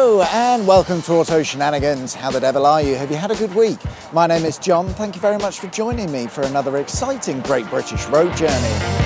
Hello and welcome to Auto Shenanigans. How the devil are you? Have you had a good week? My name is John. Thank you very much for joining me for another exciting Great British road journey.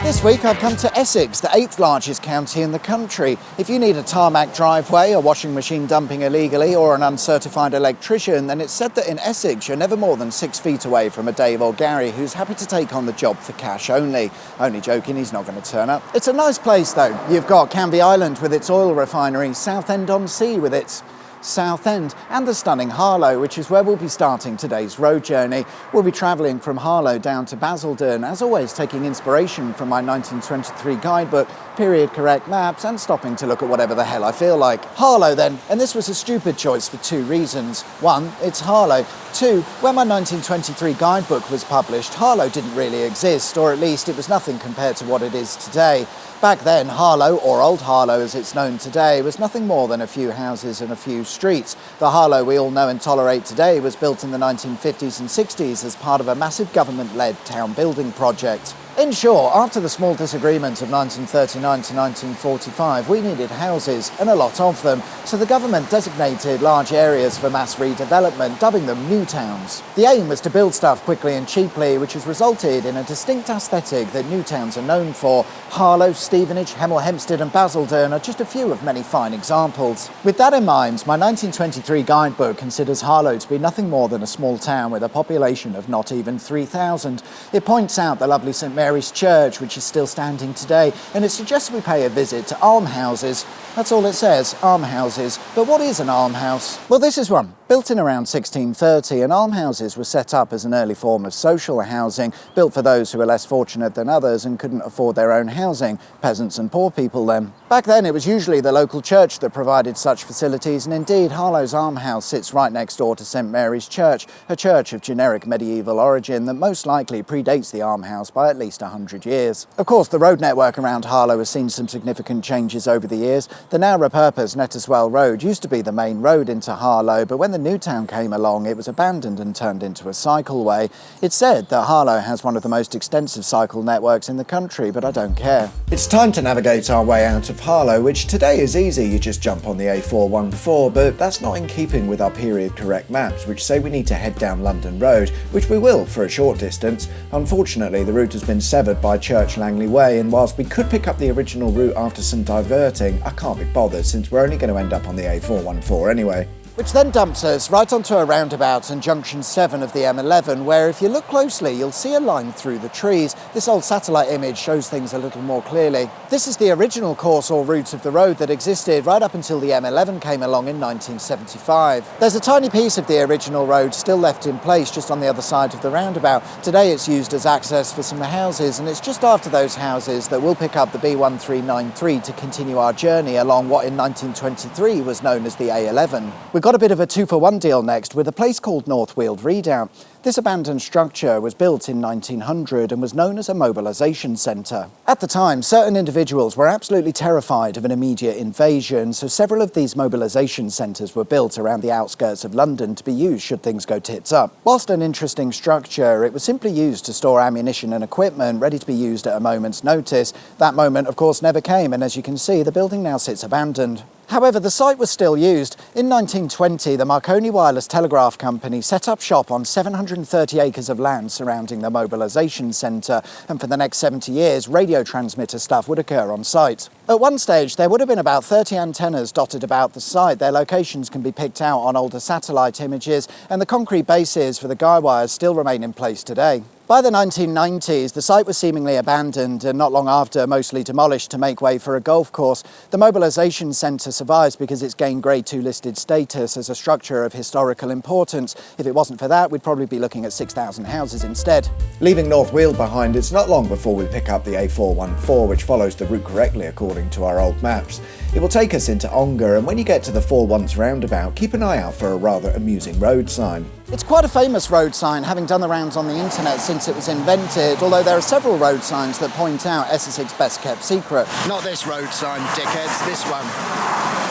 This week I've come to Essex, the 8th largest county in the country. If you need a tarmac driveway, a washing machine dumping illegally, or an uncertified electrician, then it's said that in Essex you're never more than 6 feet away from a Dave or Gary who's happy to take on the job for cash only. Only joking, he's not going to turn up. It's a nice place though. You've got Canvey Island with its oil refinery, Southend-on-Sea with its Southend, and the stunning Harlow, which is where we'll be starting today's road journey. We'll be travelling from Harlow down to Basildon, as always taking inspiration from my 1923 guidebook, period correct maps, and stopping to look at whatever the hell I feel like. Harlow then, and this was a stupid choice for 2 reasons. 1, it's Harlow. 2, when my 1923 guidebook was published, Harlow didn't really exist, or at least it was nothing compared to what it is today. Back then, Harlow, or Old Harlow as it's known today, was nothing more than a few houses and a few streets. The Harlow we all know and tolerate today was built in the 1950s and 60s as part of a massive government-led town building project. In short, after the small disagreements of 1939 to 1945, we needed houses, and a lot of them, so the government designated large areas for mass redevelopment, dubbing them new towns. The aim was to build stuff quickly and cheaply, which has resulted in a distinct aesthetic that new towns are known for. Harlow, Stevenage, Hemel Hempstead and Basildon are just a few of many fine examples. With that in mind, my 1923 guidebook considers Harlow to be nothing more than a small town with a population of not even 3,000. It points out the lovely St Mary's Church, which is still standing today, and it suggests we pay a visit to almshouses. That's all it says, almshouses. But what is an almhouse? Well, this is one. Built in around 1630, and almhouses were set up as an early form of social housing, built for those who were less fortunate than others and couldn't afford their own housing, peasants and poor people then. Back then it was usually the local church that provided such facilities, and indeed Harlow's almhouse sits right next door to St Mary's Church, a church of generic medieval origin that most likely predates the almhouse by at least 100 years. Of course, the road network around Harlow has seen some significant changes over the years. The now repurposed Netterswell Road used to be the main road into Harlow, but when the new town came along, it was abandoned and turned into a cycleway. It's said that Harlow has one of the most extensive cycle networks in the country, but I don't care. It's time to navigate our way out of Harlow, which today is easy. You just jump on the A414, but that's not in keeping with our period correct maps, which say we need to head down London Road, which we will for a short distance. Unfortunately, the route has been severed by Church Langley Way, and whilst we could pick up the original route after some diverting, I can't be bothered since we're only going to end up on the A414 anyway. Which then dumps us right onto a roundabout and junction 7 of the M11, where if you look closely you'll see a line through the trees. This old satellite image shows things a little more clearly. This is the original course or route of the road that existed right up until the M11 came along in 1975. There's a tiny piece of the original road still left in place just on the other side of the roundabout. Today it's used as access for some houses, and it's just after those houses that we'll pick up the B1393 to continue our journey along what in 1923 was known as the A11. We've got a bit of a 2-for-1 deal next with a place called Weald Redoubt. This abandoned structure was built in 1900 and was known as a mobilisation centre. At the time, certain individuals were absolutely terrified of an immediate invasion, so several of these mobilisation centres were built around the outskirts of London to be used should things go tits up. Whilst an interesting structure, it was simply used to store ammunition and equipment ready to be used at a moment's notice. That moment, of course, never came, and as you can see, the building now sits abandoned. However, the site was still used. In 1920, the Marconi Wireless Telegraph Company set up shop on 730 acres of land surrounding the mobilisation centre, and for the next 70 years, radio transmitter stuff would occur on site. At one stage, there would have been about 30 antennas dotted about the site. Their locations can be picked out on older satellite images, and the concrete bases for the guy wires still remain in place today. By the 1990s, the site was seemingly abandoned and not long after mostly demolished to make way for a golf course. The mobilisation centre survives because it's gained Grade 2 listed status as a structure of historical importance. If it wasn't for that, we'd probably be looking at 6,000 houses instead. Leaving Weald behind, it's not long before we pick up the A414, which follows the route correctly according to our old maps. It will take us into Ongar, and when you get to the 4-1 roundabout, keep an eye out for a rather amusing road sign. It's quite a famous road sign, having done the rounds on the internet since it was invented, although there are several road signs that point out Essex's best kept secret. Not this road sign, dickheads, this one.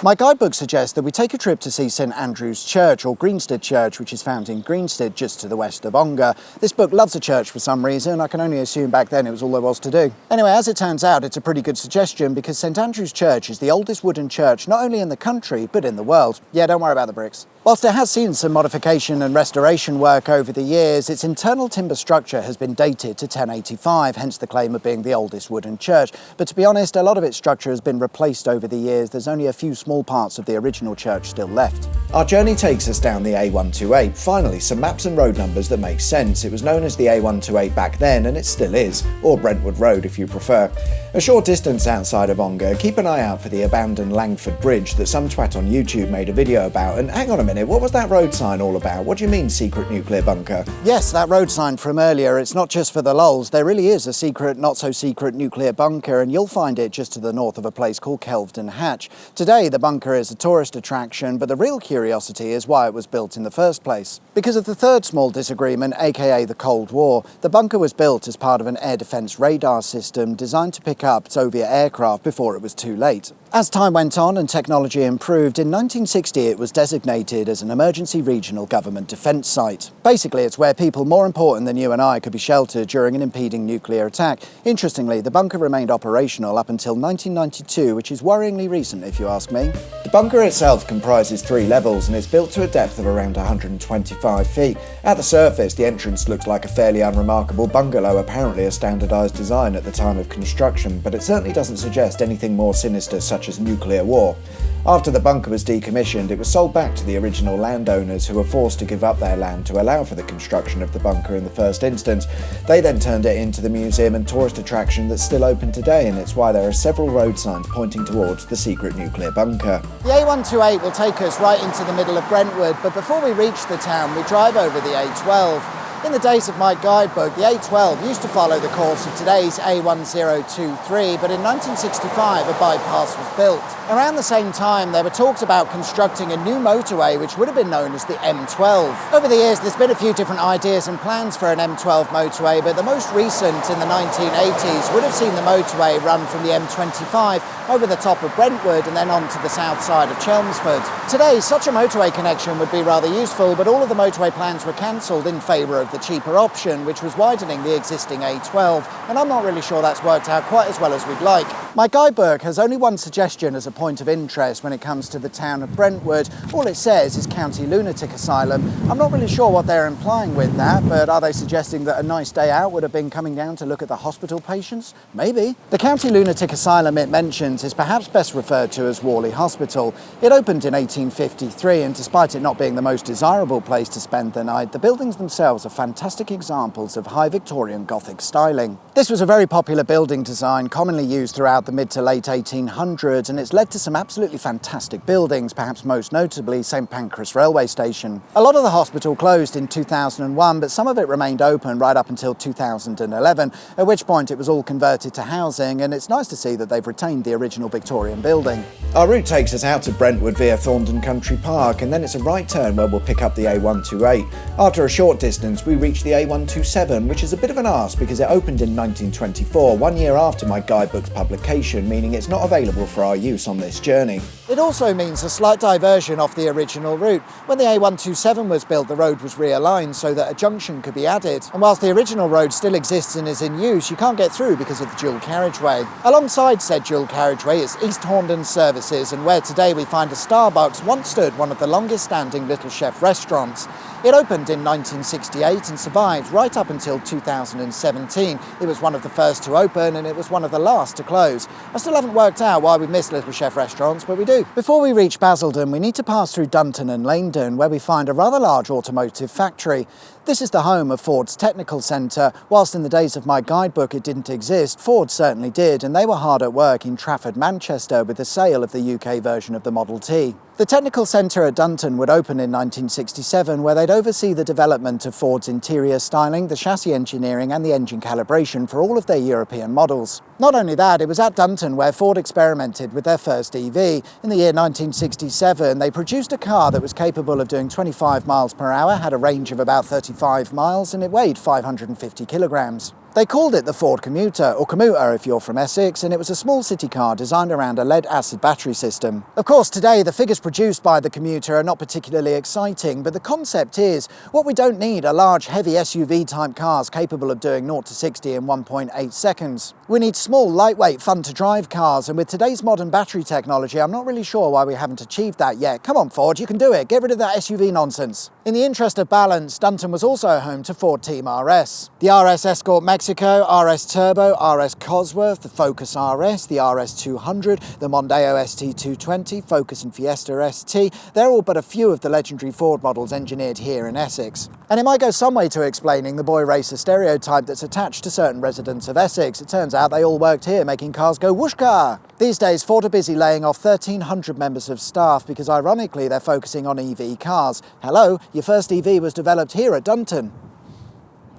My guidebook suggests that we take a trip to see St Andrew's Church, or Greensted Church, which is found in Greensted, just to the west of Ongar. This book loves a church for some reason. I can only assume back then it was all there was to do. Anyway, as it turns out, it's a pretty good suggestion because St Andrew's Church is the oldest wooden church not only in the country, but in the world. Yeah, don't worry about the bricks. Whilst it has seen some modification and restoration work over the years, its internal timber structure has been dated to 1085, hence the claim of being the oldest wooden church. But to be honest, a lot of its structure has been replaced over the years. There's only a few small parts of the original church still left. Our journey takes us down the A128. Finally, some maps and road numbers that make sense. It was known as the A128 back then, and it still is, or Brentwood Road if you prefer. A short distance outside of Ongar, keep an eye out for the abandoned Langford Bridge that some twat on YouTube made a video about. And hang on a minute, what was that road sign all about? What do you mean, secret nuclear bunker? Yes, that road sign from earlier, it's not just for the lols. There really is a secret, not so secret nuclear bunker, and you'll find it just to the north of a place called Kelvedon Hatch. Today, the bunker is a tourist attraction, but the real curiosity is why it was built in the first place. Because of the third small disagreement, aka the Cold War, the bunker was built as part of an air defence radar system designed to pick up Soviet aircraft before it was too late. As time went on and technology improved, in 1960 it was designated as an emergency regional government defence site. Basically, it's where people more important than you and I could be sheltered during an impeding nuclear attack. Interestingly, the bunker remained operational up until 1992, which is worryingly recent if you ask me. The bunker itself comprises 3 levels and is built to a depth of around 125 feet. At the surface, the entrance looks like a fairly unremarkable bungalow, apparently a standardised design at the time of construction, but it certainly doesn't suggest anything more sinister such as nuclear war. After the bunker was decommissioned, it was sold back to the original landowners who were forced to give up their land to allow for the construction of the bunker in the first instance. They then turned it into the museum and tourist attraction that's still open today, and it's why there are several road signs pointing towards the secret nuclear bunker. The A128 will take us right into the middle of Brentwood, but before we reach the town, we drive over the A12. In the days of my guidebook, the A12 used to follow the course of today's A1023, but in 1965 a bypass was built. Around the same time, there were talks about constructing a new motorway which would have been known as the M12. Over the years, there's been a few different ideas and plans for an M12 motorway, but the most recent in the 1980s would have seen the motorway run from the M25 over the top of Brentwood and then on to the south side of Chelmsford. Today, such a motorway connection would be rather useful, but all of the motorway plans were cancelled in favour of the cheaper option, which was widening the existing A12, and I'm not really sure that's worked out quite as well as we'd like. My guidebook has only one suggestion as a point of interest when it comes to the town of Brentwood. All it says is County Lunatic Asylum. I'm not really sure what they're implying with that, but are they suggesting that a nice day out would have been coming down to look at the hospital patients? Maybe. The County Lunatic Asylum it mentions is perhaps best referred to as Worley Hospital. It opened in 1853, and despite it not being the most desirable place to spend the night, the buildings themselves are fantastic examples of high Victorian Gothic styling. This was a very popular building design, commonly used throughout the mid to late 1800s, and it's led to some absolutely fantastic buildings, perhaps most notably St Pancras railway station. A lot of the hospital closed in 2001, but some of it remained open right up until 2011, at which point it was all converted to housing, and it's nice to see that they've retained the original Victorian building. Our route takes us out of Brentwood via Horndon Country Park, and then it's a right turn where we'll pick up the A128. After a short distance, we reach the A127, which is a bit of an arse because it opened in 1924, 1 year after my guidebook's publication, meaning it's not available for our use on this journey. It also means a slight diversion off the original route. When the A127 was built, the road was realigned so that a junction could be added, and whilst the original road still exists and is in use, you can't get through because of the dual carriageway. Alongside said dual carriageway is East Horndon Services, and where today we find a Starbucks once stood one of the longest standing Little Chef restaurants. It opened in 1968 and survived right up until 2017. It was one of the first to open and it was one of the last to close. I still haven't worked out why we miss Little Chef restaurants, but we do. Before we reach Basildon, we need to pass through Dunton and Leindon, where we find a rather large automotive factory. This is the home of Ford's Technical Centre. Whilst in the days of my guidebook it didn't exist, Ford certainly did, and they were hard at work in Trafford, Manchester with the sale of the UK version of the Model T. The Technical Centre at Dunton would open in 1967, where they'd oversee the development of Ford's interior styling, the chassis engineering and the engine calibration for all of their European models. Not only that, it was at Dunton where Ford experimented with their first EV. In the year 1967, they produced a car that was capable of doing 25 miles per hour, had a range of about 35 miles, and it weighed 550 kilograms. They called it the Ford Commuter, or Commuter if you're from Essex, and it was a small city car designed around a lead-acid battery system. Of course, today the figures produced by the Commuter are not particularly exciting, but the concept is, what we don't need are large, heavy SUV-type cars capable of doing 0 to 60 in 1.8 seconds. We need small, lightweight, fun-to-drive cars, and with today's modern battery technology, I'm not really sure why we haven't achieved that yet. Come on, Ford, you can do it. Get rid of that SUV nonsense. In the interest of balance, Dunton was also home to Ford Team RS. The RS Escort Mexico, RS Turbo, RS Cosworth, the Focus RS, the RS 200, the Mondeo ST 220, Focus and Fiesta ST, they're all but a few of the legendary Ford models engineered here in Essex. And it might go some way to explaining the boy racer stereotype that's attached to certain residents of Essex. It turns out they all worked here making cars go whooshka. These days, Ford are busy laying off 1,300 members of staff because ironically they're focusing on EV cars. Hello, your first EV was developed here at Dunton.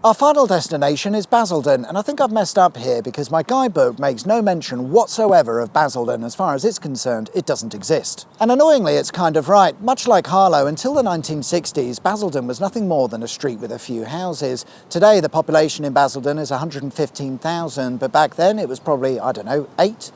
Our final destination is Basildon, and I think I've messed up here because my guidebook makes no mention whatsoever of Basildon. As far as it's concerned, it doesn't exist. And annoyingly, it's kind of right. Much like Harlow, until the 1960s, Basildon was nothing more than a street with a few houses. Today, the population in Basildon is 115,000, but back then it was probably, I don't know, 8?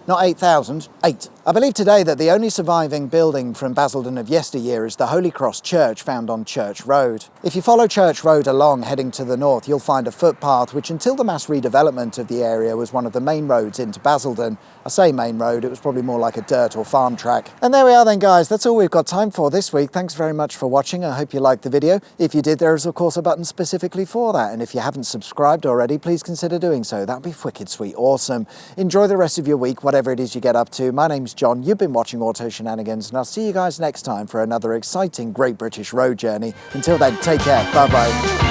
Not 8,000, 8. I believe today that the only surviving building from Basildon of yesteryear is the Holy Cross Church found on Church Road. If you follow Church Road along heading to the north, you'll find a footpath which until the mass redevelopment of the area was one of the main roads into Basildon. I say main road, it was probably more like a dirt or farm track. And there we are then guys, that's all we've got time for this week. Thanks very much for watching, I hope you liked the video. If you did, there is of course a button specifically for that, and if you haven't subscribed already, please consider doing so. That'd be wicked sweet awesome. Enjoy the rest of your week, whatever it is you get up to. My name's John, you've been watching Auto Shenanigans, and I'll see you guys next time for another exciting Great British Road Journey. Until then, take care, bye bye.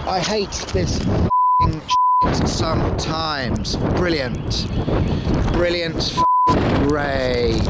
I hate this f***ing shit sometimes. Brilliant. Brilliant, f***ing great.